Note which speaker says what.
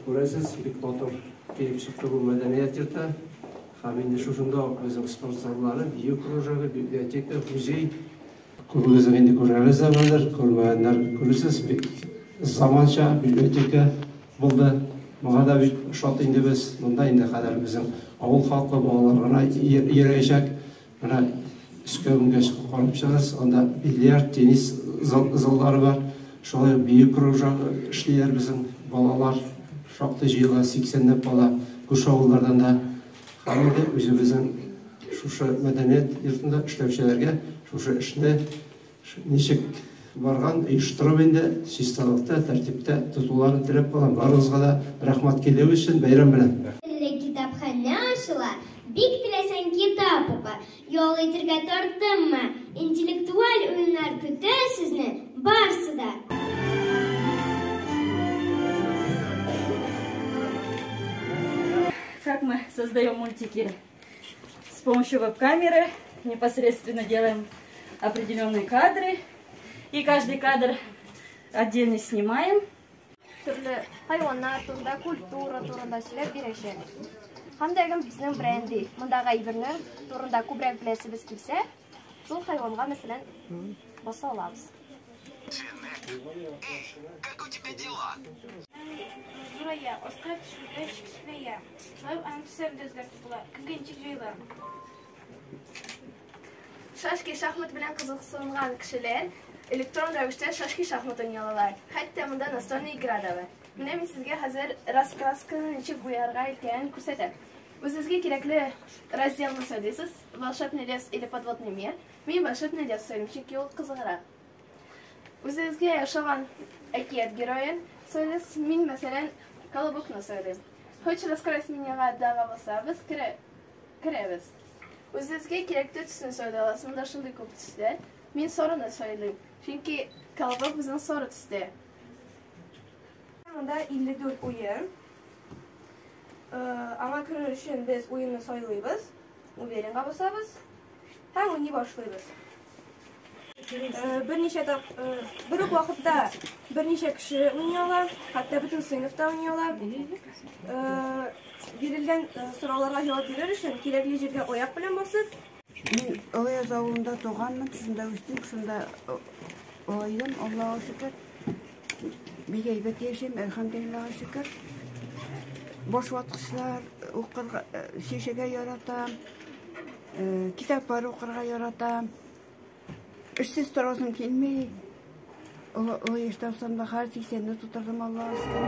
Speaker 1: көресіз, бик мотор келіп шықты бұл мәдениет йорты. Һәм инде шушында өзің спорт заллары, бию кружогы, библиотека, музей. Көбігізің енді көреріз әмәлер, көрмәдінлер көресіз, заманша библиотека болды. Мұға да шот инде біз, мұнда инде қадар біздің ауыл халқы балаларына ерейшек, мұна үскөбінге шығып қарып шығыз, онда бильярд, теннис заллары бар. Шолай бию кружогы ішлейлер біздің балалар, шоқты жиыла 80-неп бала күш ауылдардан да. Hamide özümüzün şu medeniyet yurtunda işlevçilerge şu işini nişik bargan uyuşturup indi sistalıkta, tertipte tutularını tilep kalan barınızga da rahmat keleği için bayram bilen.
Speaker 2: Kitapxana aşıla, bik tilesen kitap oku, yol itirge tortun mu, intellektual oyunlar kütü sizni barsı da.
Speaker 3: Как мы создаем мультики с помощью веб-камеры, непосредственно делаем определенные кадры, и каждый кадр отдельно снимаем.
Speaker 4: Түрлі хайуандар турында, культура турында сөйлеп береші. Хамдайгым біздің бренди, мұндағы айбірнің турында көбірек білесібіз келсе, сол хайуанға мәселен баса алабыз.
Speaker 5: Как у тебя дела?
Speaker 6: Зурая, Оскар түшілді шықшылыя. Шылап аңтысырды өзгәрті бұла. Кімгенчік жайлар?
Speaker 4: Шашки шахмат білен қызықсынған кішілер электрон рәвіште шашки шахмат ойналалар. Хәтті мұнда настольный игра да бар. Менә мен сезге хәзер раскрасканы ничек буярга икәнен күрсәтәм. Үзегезгә кирәкле разделны сөйләйсез. Волшебный лес или подводный мир. Мин волшебный лес сөйләйм, чөнки ул кызыграк. Үзегезгә яшаган әкият героен сөйләйсез. Мин мәсәлән колобокны сөйләйм. Хочешь рассказать меня дага булса, без керәбез. Үзегезгә кирәкле төсне сөйләй аласыз. Монда шундый күп төсләр. Мин сорыны сөйләйм. Чөнки колобок безнең соры төстә. Монда 54 oyun. Аңа кірер үшін біз ойынны сайлайбыз, уверенға басабыз, һәм ойнай башлайбыз. Bir вакытта берничә кеше уйныйлар, хәтта бөтен сыйныфта уйныйлар. Бирелгән сорауларга җавап бирер өчен кирәкле җиргә аяк белән басып.
Speaker 7: Мин Ояз авылында туганмын, шунда үстем, шунда ойын, Аллаһка шөкер. Бик әйбәт яшим, әлхәмдүлилләһ шөкер. Boş vakitler okurga, şişege yaratam, kitaplar okurga yaratam. İşsiz durasım gelmeyi, o yaştarsam da her şeyini tutarım Allah'a şükür.